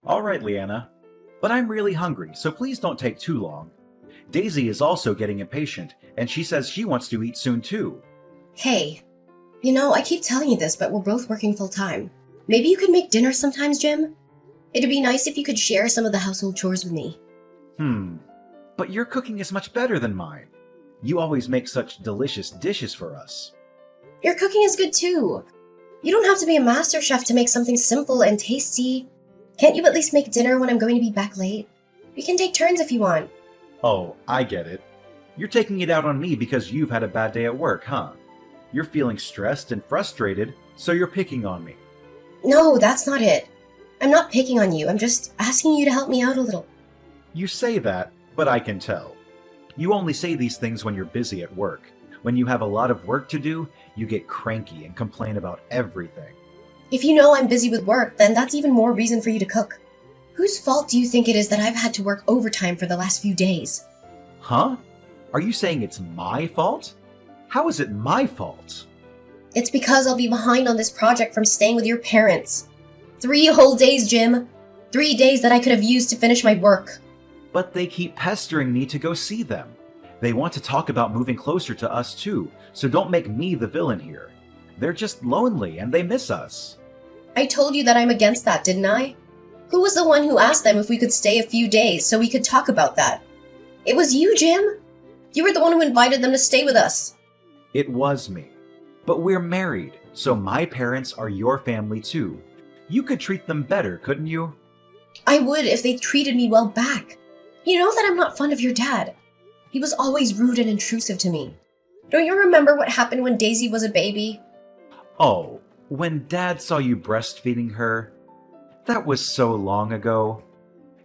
All right, Leanna. But I'm really hungry, so please don't take too long. Daisy is also getting impatient, and she says she wants to eat soon too. Hey, I keep telling you this, but we're both working full time. Maybe you could make dinner sometimes, Jim? It'd be nice if you could share some of the household chores with me. But your cooking is much better than mine. You always make such delicious dishes for us. Your cooking is good too. You don't have to be a master chef to make something simple and tasty. Can't you at least make dinner when I'm going to be back late? We can take turns if you want. Oh, I get it. You're taking it out on me because you've had a bad day at work, huh? You're feeling stressed and frustrated, so you're picking on me. No, that's not it. I'm not picking on you. I'm just asking you to help me out a little. You say that, but I can tell. You only say these things when you're busy at work. When you have a lot of work to do, you get cranky and complain about everything. If you know I'm busy with work, then that's even more reason for you to cook. Whose fault do you think it is that I've had to work overtime for the last few days? Huh? Are you saying it's my fault? How is it my fault? It's because I'll be behind on this project from staying with your parents. 3 whole days, Jim. 3 days that I could have used to finish my work. But they keep pestering me to go see them. They want to talk about moving closer to us too, so don't make me the villain here. They're just lonely and they miss us. I told you that I'm against that, didn't I? Who was the one who asked them if we could stay a few days so we could talk about that? It was you, Jim. You were the one who invited them to stay with us. It was me. But we're married, so my parents are your family too. You could treat them better, couldn't you? I would if they treated me well back. You know that I'm not fond of your dad. He was always rude and intrusive to me. Don't you remember what happened when Daisy was a baby? Oh, when Dad saw you breastfeeding her? That was so long ago.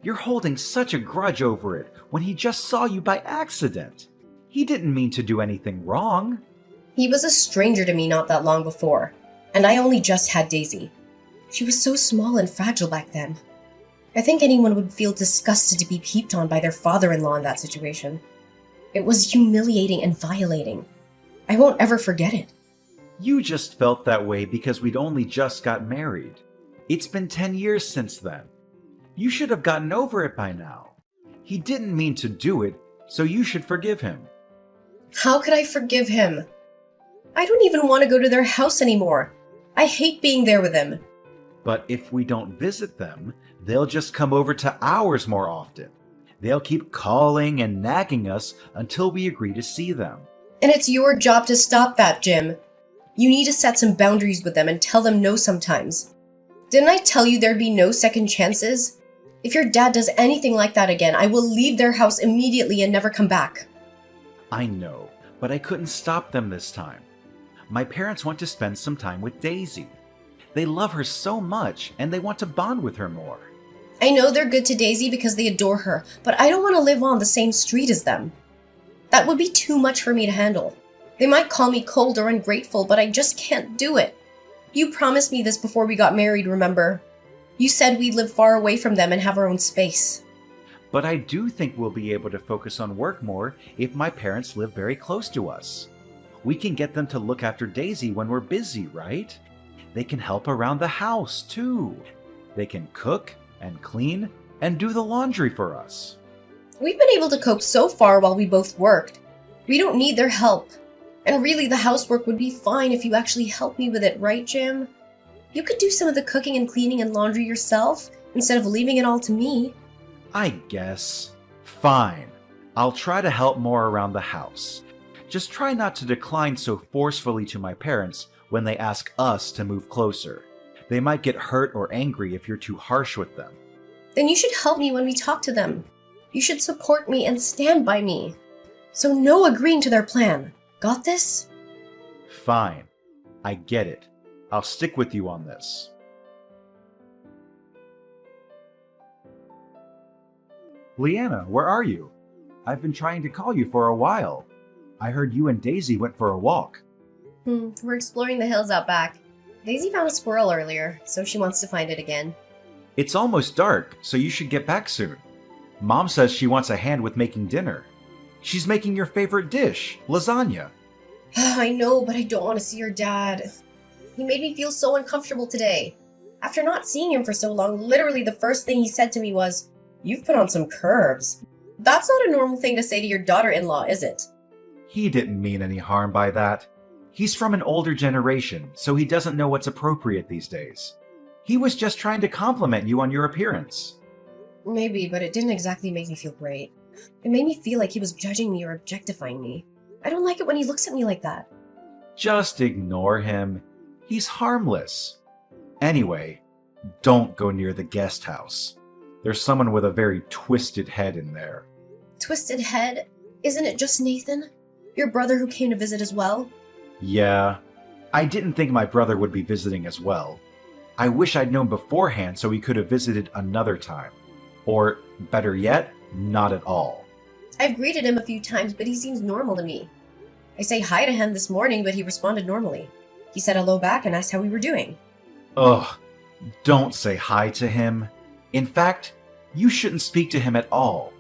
You're holding such a grudge over it when he just saw you by accident. He didn't mean to do anything wrong. He was a stranger to me not that long before, and I only just had Daisy. She was so small and fragile back then. I think anyone would feel disgusted to be peeped on by their father-in-law in that situation. It was humiliating and violating. I won't ever forget it. You just felt that way because we'd only just got married. It's been 10 years since then. You should have gotten over it by now. He didn't mean to do it, so you should forgive him. How could I forgive him? I don't even want to go to their house anymore. I hate being there with them. But if we don't visit them, they'll just come over to ours more often. They'll keep calling and nagging us until we agree to see them. And it's your job to stop that, Jim. You need to set some boundaries with them and tell them no sometimes. Didn't I tell you there'd be no second chances? If your dad does anything like that again, I will leave their house immediately and never come back. I know, but I couldn't stop them this time. My parents want to spend some time with Daisy. They love her so much, and they want to bond with her more. I know they're good to Daisy because they adore her, but I don't want to live on the same street as them. That would be too much for me to handle. They might call me cold or ungrateful, but I just can't do it. You promised me this before we got married, remember? You said we'd live far away from them and have our own space. But I do think we'll be able to focus on work more if my parents live very close to us. We can get them to look after Daisy when we're busy, right? They can help around the house, too. They can cook and clean and do the laundry for us. We've been able to cope so far while we both worked. We don't need their help. And really, the housework would be fine if you actually helped me with it, right, Jim? You could do some of the cooking and cleaning and laundry yourself, instead of leaving it all to me. I guess. Fine. I'll try to help more around the house. Just try not to decline so forcefully to my parents when they ask us to move closer. They might get hurt or angry if you're too harsh with them. Then you should help me when we talk to them. You should support me and stand by me. So no agreeing to their plan. Got this? Fine. I get it. I'll stick with you on this. Leanna, where are you? I've been trying to call you for a while. I heard you and Daisy went for a walk. We're exploring the hills out back. Daisy found a squirrel earlier, so she wants to find it again. It's almost dark, so you should get back soon. Mom says she wants a hand with making dinner. She's making your favorite dish, lasagna. I know, but I don't want to see your dad. He made me feel so uncomfortable today. After not seeing him for so long, literally the first thing he said to me was, "You've put on some curves." That's not a normal thing to say to your daughter-in-law, is it? He didn't mean any harm by that. He's from an older generation, so he doesn't know what's appropriate these days. He was just trying to compliment you on your appearance. Maybe, but it didn't exactly make me feel great. It made me feel like he was judging me or objectifying me. I don't like it when he looks at me like that. Just ignore him. He's harmless. Anyway, don't go near the guest house. There's someone with a very twisted head in there. Twisted head? Isn't it just Nathan? Your brother who came to visit as well? Yeah, I didn't think my brother would be visiting as well. I wish I'd known beforehand so he could have visited another time. Or, better yet, not at all. I've greeted him a few times, but he seems normal to me. I say hi to him this morning, but he responded normally. He said hello back and asked how we were doing. Ugh, don't say hi to him. In fact, you shouldn't speak to him at all.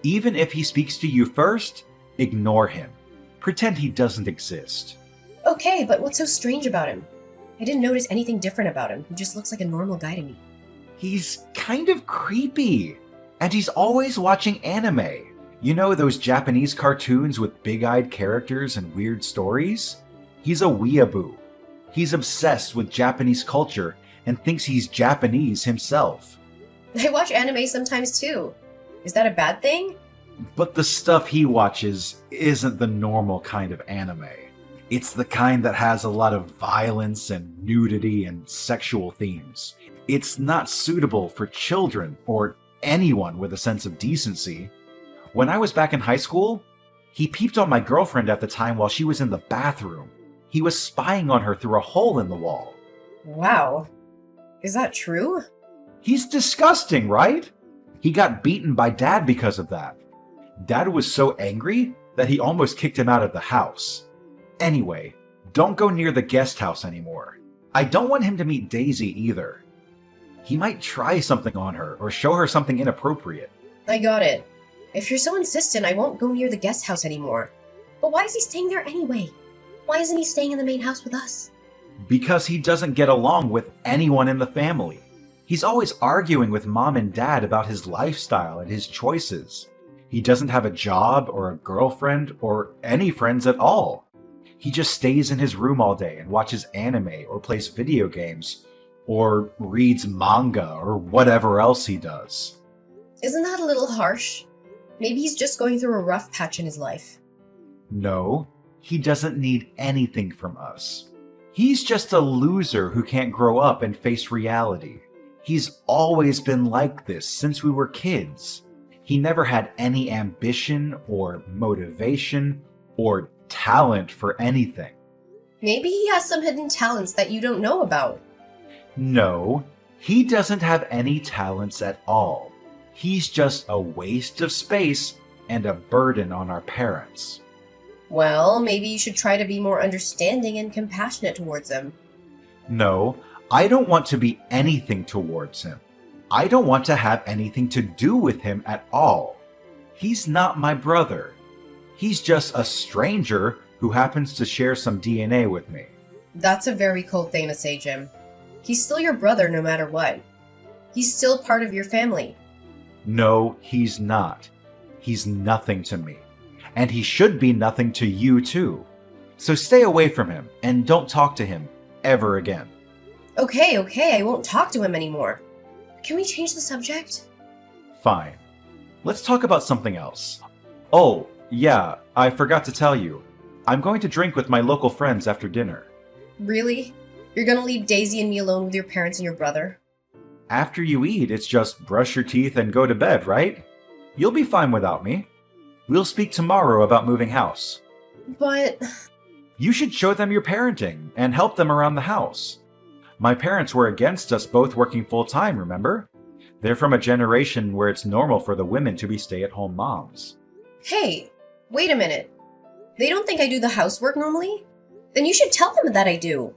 Even if he speaks to you first, ignore him. Pretend he doesn't exist. Okay, but what's so strange about him? I didn't notice anything different about him. He just looks like a normal guy to me. He's kind of creepy. And he's always watching anime. You know those Japanese cartoons with big-eyed characters and weird stories? He's a weeaboo. He's obsessed with Japanese culture and thinks he's Japanese himself. I watch anime sometimes too. Is that a bad thing? But the stuff he watches isn't the normal kind of anime. It's the kind that has a lot of violence and nudity and sexual themes. It's not suitable for children or anyone with a sense of decency. When I was back in high school, he peeped on my girlfriend at the time while she was in the bathroom. He was spying on her through a hole in the wall. Wow. Is that true? He's disgusting, right? He got beaten by Dad because of that. Dad was so angry that he almost kicked him out of the house. Anyway, don't go near the guest house anymore. I don't want him to meet Daisy either. He might try something on her or show her something inappropriate. I got it. If you're so insistent, I won't go near the guest house anymore. But why is he staying there anyway? Why isn't he staying in the main house with us? Because he doesn't get along with anyone in the family. He's always arguing with Mom and Dad about his lifestyle and his choices. He doesn't have a job or a girlfriend or any friends at all. He just stays in his room all day and watches anime or plays video games or reads manga or whatever else he does. Isn't that a little harsh? Maybe he's just going through a rough patch in his life. No, he doesn't need anything from us. He's just a loser who can't grow up and face reality. He's always been like this since we were kids. He never had any ambition or motivation or talent for anything. Maybe he has some hidden talents that you don't know about. No, he doesn't have any talents at all. He's just a waste of space and a burden on our parents. Well, maybe you should try to be more understanding and compassionate towards him. No, I don't want to be anything towards him. I don't want to have anything to do with him at all. He's not my brother. He's just a stranger who happens to share some DNA with me. That's a very cold thing to say, Jim. He's still your brother no matter what. He's still part of your family. No, he's not. He's nothing to me. And he should be nothing to you too. So stay away from him and don't talk to him ever again. Okay, I won't talk to him anymore. Can we change the subject? Fine. Let's talk about something else. Oh, yeah, I forgot to tell you. I'm going to drink with my local friends after dinner. Really? You're gonna leave Daisy and me alone with your parents and your brother? After you eat, it's just brush your teeth and go to bed, right? You'll be fine without me. We'll speak tomorrow about moving house. But... You should show them your parenting and help them around the house. My parents were against us both working full-time, remember? They're from a generation where it's normal for the women to be stay-at-home moms. Hey, wait a minute. They don't think I do the housework normally? Then you should tell them that I do.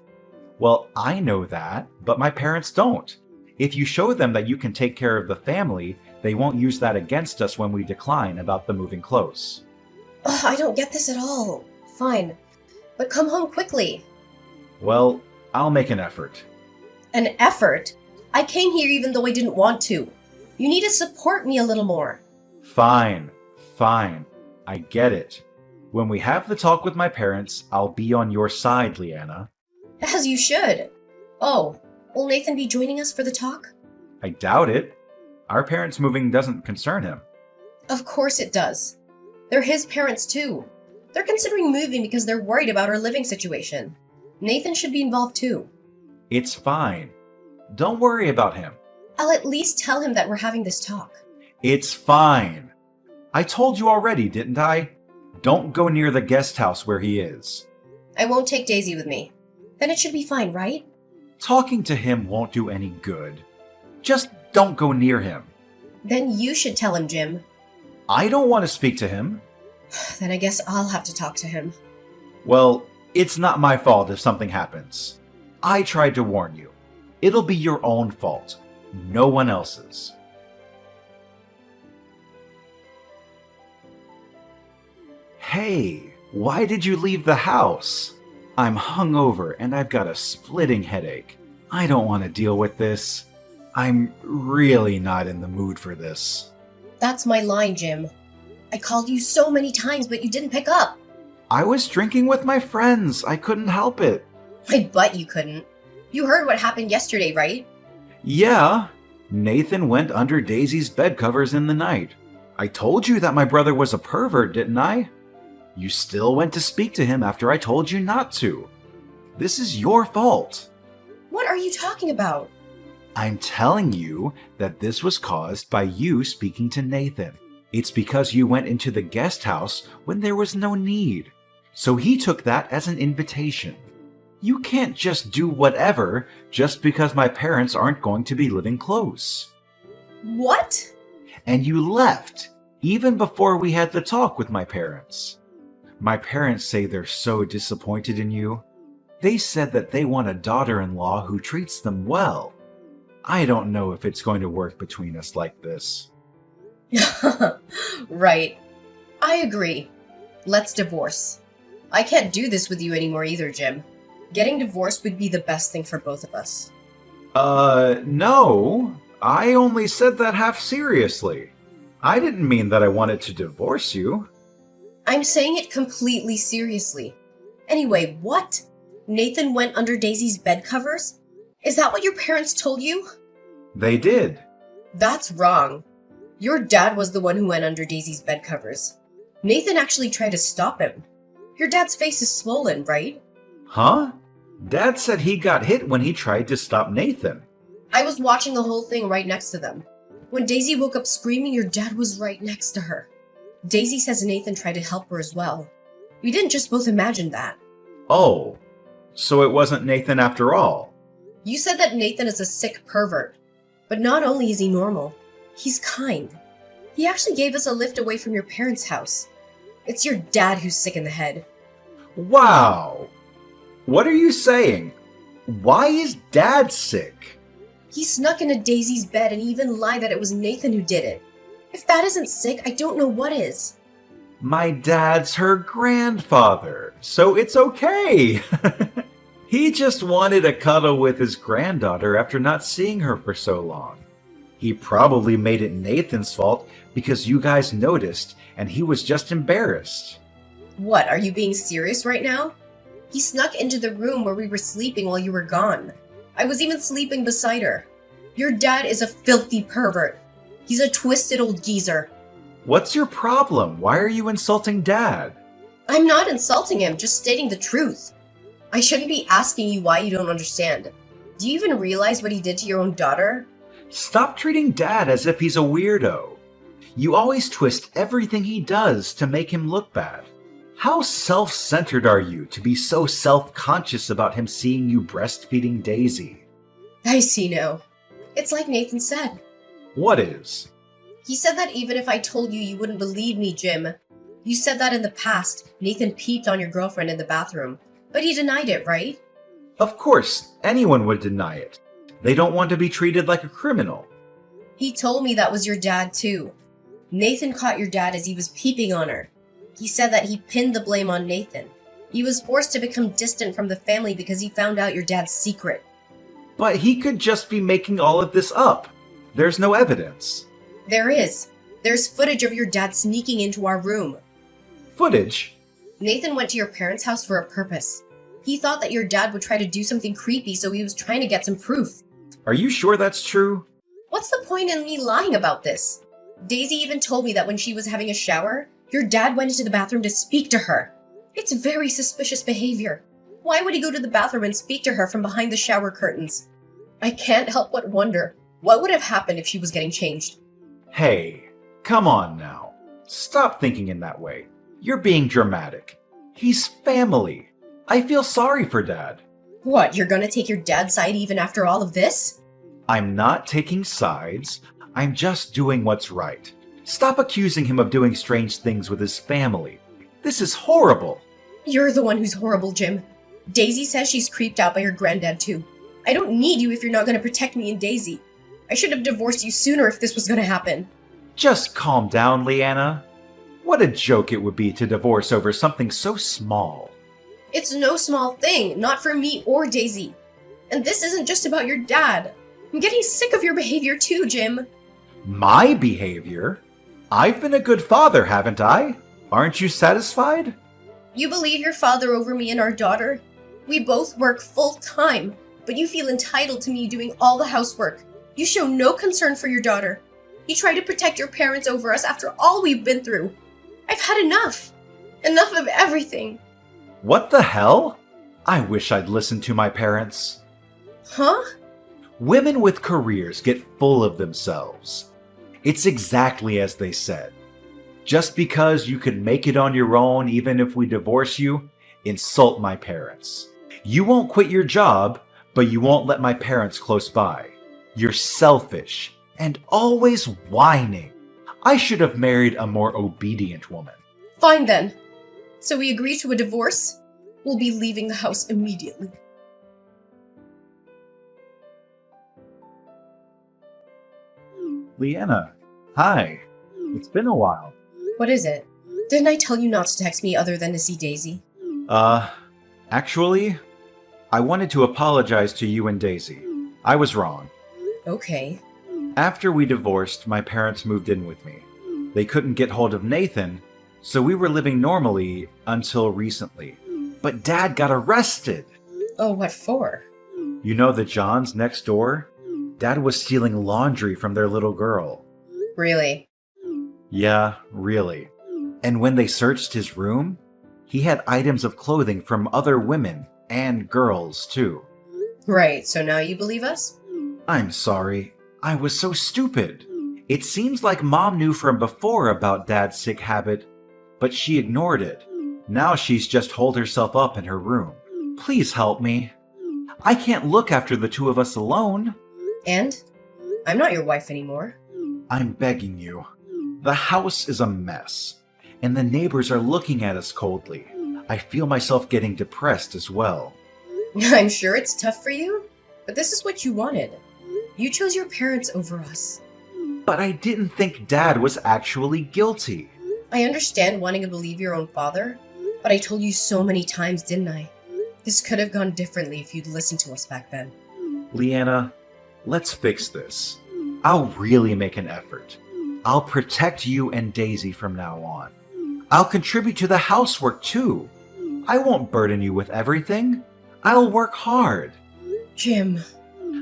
Well, I know that, but my parents don't. If you show them that you can take care of the family, they won't use that against us when we decline about the moving close. Ugh, I don't get this at all. Fine, but come home quickly. Well, I'll make an effort. An effort? I came here even though I didn't want to. You need to support me a little more. Fine, fine. I get it. When we have the talk with my parents, I'll be on your side, Leanna. As you should. Oh, will Nathan be joining us for the talk? I doubt it. Our parents moving doesn't concern him. Of course it does. They're his parents too. They're considering moving because they're worried about our living situation. Nathan should be involved too. It's fine. Don't worry about him. I'll at least tell him that we're having this talk. It's fine. I told you already, didn't I? Don't go near the guest house where he is. I won't take Daisy with me. Then it should be fine, right? Talking to him won't do any good. Just don't go near him. Then you should tell him, Jim. I don't want to speak to him. Then I guess I'll have to talk to him. Well, it's not my fault if something happens. I tried to warn you. It'll be your own fault, no one else's. Hey, why did you leave the house? I'm hungover and I've got a splitting headache. I don't want to deal with this. I'm really not in the mood for this. That's my line, Jim. I called you so many times, but you didn't pick up. I was drinking with my friends. I couldn't help it. I bet you couldn't. You heard what happened yesterday, right? Yeah, Nathan went under Daisy's bed covers in the night. I told you that my brother was a pervert, didn't I? You still went to speak to him after I told you not to. This is your fault. What are you talking about? I'm telling you that this was caused by you speaking to Nathan. It's because you went into the guest house when there was no need. So he took that as an invitation. You can't just do whatever just because my parents aren't going to be living close. What? And you left, even before we had the talk with my parents. My parents say they're so disappointed in you. They said that they want a daughter-in-law who treats them well. I don't know if it's going to work between us like this. Right. I agree. Let's divorce. I can't do this with you anymore either, Jim. Getting divorced would be the best thing for both of us. No. I only said that half seriously. I didn't mean that I wanted to divorce you. I'm saying it completely seriously. Anyway, what? Nathan went under Daisy's bed covers? Is that what your parents told you? They did. That's wrong. Your dad was the one who went under Daisy's bed covers. Nathan actually tried to stop him. Your dad's face is swollen, right? Huh? Dad said he got hit when he tried to stop Nathan. I was watching the whole thing right next to them. When Daisy woke up screaming, your dad was right next to her. Daisy says Nathan tried to help her as well. We didn't just both imagine that. Oh, so it wasn't Nathan after all. You said that Nathan is a sick pervert. But not only is he normal, he's kind. He actually gave us a lift away from your parents' house. It's your dad who's sick in the head. Wow! What are you saying? Why is Dad sick? He snuck into Daisy's bed and even lied that it was Nathan who did it. If that isn't sick, I don't know what is. My dad's her grandfather, so it's okay. He just wanted a cuddle with his granddaughter after not seeing her for so long. He probably made it Nathan's fault because you guys noticed and he was just embarrassed. What, are you being serious right now? He snuck into the room where we were sleeping while you were gone. I was even sleeping beside her. Your dad is a filthy pervert. He's a twisted old geezer. What's your problem? Why are you insulting Dad? I'm not insulting him, just stating the truth. I shouldn't be asking you why you don't understand. Do you even realize what he did to your own daughter? Stop treating Dad as if he's a weirdo. You always twist everything he does to make him look bad. How self-centered are you to be so self-conscious about him seeing you breastfeeding Daisy? I see now. It's like Nathan said. What is? He said that even if I told you, you wouldn't believe me, Jim. You said that in the past, Nathan peeped on your girlfriend in the bathroom. But he denied it, right? Of course, anyone would deny it. They don't want to be treated like a criminal. He told me that was your dad, too. Nathan caught your dad as he was peeping on her. He said that he pinned the blame on Nathan. He was forced to become distant from the family because he found out your dad's secret. But he could just be making all of this up. There's no evidence. There is. There's footage of your dad sneaking into our room. Footage? Nathan went to your parents' house for a purpose. He thought that your dad would try to do something creepy, so he was trying to get some proof. Are you sure that's true? What's the point in me lying about this? Daisy even told me that when she was having a shower, your dad went into the bathroom to speak to her. It's very suspicious behavior. Why would he go to the bathroom and speak to her from behind the shower curtains? I can't help but wonder, what would have happened if she was getting changed? Hey, come on now. Stop thinking in that way. You're being dramatic. He's family. I feel sorry for Dad. What, you're gonna take your dad's side even after all of this? I'm not taking sides. I'm just doing what's right. Stop accusing him of doing strange things with his family. This is horrible. You're the one who's horrible, Jim. Daisy says she's creeped out by her granddad too. I don't need you if you're not gonna protect me and Daisy. I should have divorced you sooner if this was gonna happen. Just calm down, Leanna. What a joke it would be to divorce over something so small. It's no small thing, not for me or Daisy. And this isn't just about your dad. I'm getting sick of your behavior too, Jim. My behavior? I've been a good father, haven't I? Aren't you satisfied? You believe your father over me and our daughter? We both work full time, but you feel entitled to me doing all the housework. You show no concern for your daughter. You try to protect your parents over us after all we've been through. I've had enough. Enough of everything. What the hell? I wish I'd listened to my parents. Huh? Women with careers get full of themselves. It's exactly as they said. Just because you can make it on your own even if we divorce you, insult my parents. You won't quit your job, but you won't let my parents close by. You're selfish and always whining. I should have married a more obedient woman. Fine then. So we agree to a divorce? We'll be leaving the house immediately. Leanna, hi. It's been a while. What is it? Didn't I tell you not to text me other than to see Daisy? Actually, I wanted to apologize to you and Daisy. I was wrong. Okay. After we divorced, my parents moved in with me. They couldn't get hold of Nathan, so we were living normally until recently. But Dad got arrested! Oh, what for? You know the Johns next door? Dad was stealing laundry from their little girl. Really? Yeah, really. And when they searched his room, he had items of clothing from other women and girls, too. Right, so now you believe us? I'm sorry. I was so stupid. It seems like Mom knew from before about Dad's sick habit, but she ignored it. Now she's just holed herself up in her room. Please help me. I can't look after the two of us alone. And? I'm not your wife anymore. I'm begging you. The house is a mess, and the neighbors are looking at us coldly. I feel myself getting depressed as well. I'm sure it's tough for you, but this is what you wanted. You chose your parents over us. But I didn't think Dad was actually guilty. I understand wanting to believe your own father, but I told you so many times, didn't I? This could have gone differently if you'd listened to us back then. Leanna, let's fix this. I'll really make an effort. I'll protect you and Daisy from now on. I'll contribute to the housework too. I won't burden you with everything. I'll work hard. Jim.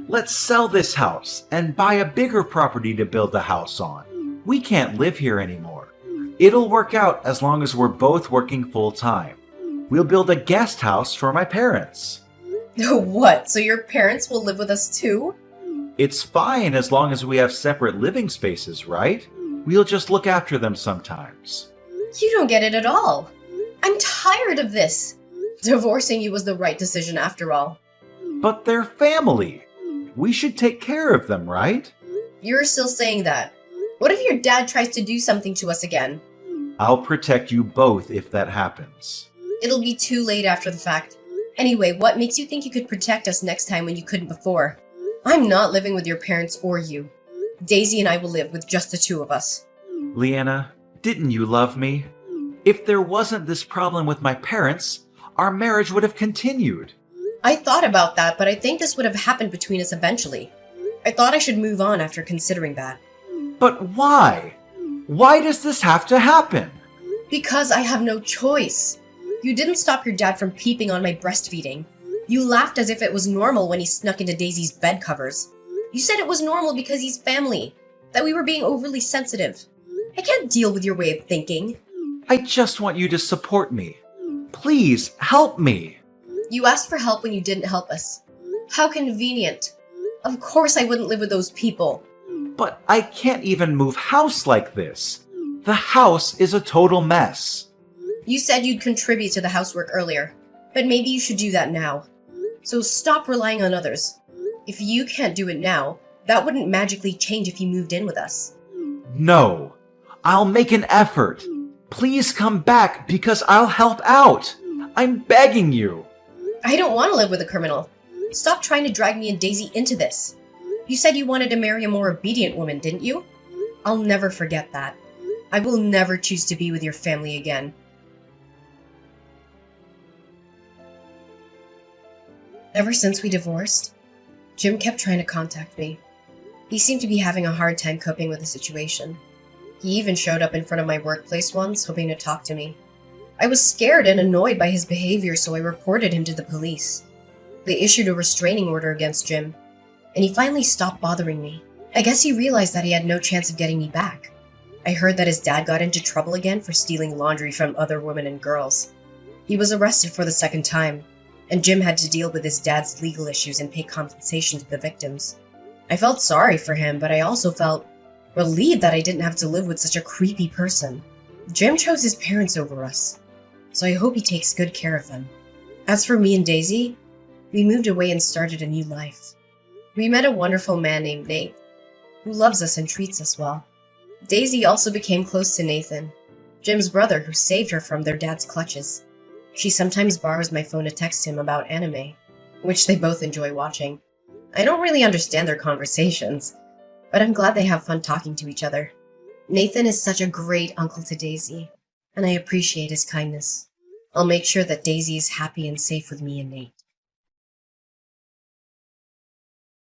Let's sell this house and buy a bigger property to build the house on. We can't live here anymore. It'll work out as long as we're both working full time. We'll build a guest house for my parents. What, so your parents will live with us too? It's fine as long as we have separate living spaces, right? We'll just look after them sometimes. You don't get it at all. I'm tired of this. Divorcing you was the right decision after all. But they're family. We should take care of them, right? You're still saying that. What if your dad tries to do something to us again? I'll protect you both if that happens. It'll be too late after the fact. Anyway, what makes you think you could protect us next time when you couldn't before? I'm not living with your parents or you. Daisy and I will live with just the two of us. Leanna, didn't you love me? If there wasn't this problem with my parents, our marriage would have continued. I thought about that, but I think this would have happened between us eventually. I thought I should move on after considering that. But why? Why does this have to happen? Because I have no choice. You didn't stop your dad from peeping on my breastfeeding. You laughed as if it was normal when he snuck into Daisy's bed covers. You said it was normal because he's family, that we were being overly sensitive. I can't deal with your way of thinking. I just want you to support me. Please, help me. You asked for help when you didn't help us. How convenient. Of course I wouldn't live with those people. But I can't even move house like this. The house is a total mess. You said you'd contribute to the housework earlier, but maybe you should do that now. So stop relying on others. If you can't do it now, that wouldn't magically change if you moved in with us. No, I'll make an effort. Please come back because I'll help out. I'm begging you. I don't want to live with a criminal. Stop trying to drag me and Daisy into this. You said you wanted to marry a more obedient woman, didn't you? I'll never forget that. I will never choose to be with your family again. Ever since we divorced, Jim kept trying to contact me. He seemed to be having a hard time coping with the situation. He even showed up in front of my workplace once, hoping to talk to me. I was scared and annoyed by his behavior, so I reported him to the police. They issued a restraining order against Jim, and he finally stopped bothering me. I guess he realized that he had no chance of getting me back. I heard that his dad got into trouble again for stealing laundry from other women and girls. He was arrested for the second time, and Jim had to deal with his dad's legal issues and pay compensation to the victims. I felt sorry for him, but I also felt relieved that I didn't have to live with such a creepy person. Jim chose his parents over us, so I hope he takes good care of them. As for me and Daisy, we moved away and started a new life. We met a wonderful man named Nate, who loves us and treats us well. Daisy also became close to Nathan, Jim's brother who saved her from their dad's clutches. She sometimes borrows my phone to text him about anime, which they both enjoy watching. I don't really understand their conversations, but I'm glad they have fun talking to each other. Nathan is such a great uncle to Daisy, and I appreciate his kindness. I'll make sure that Daisy is happy and safe with me and Nate.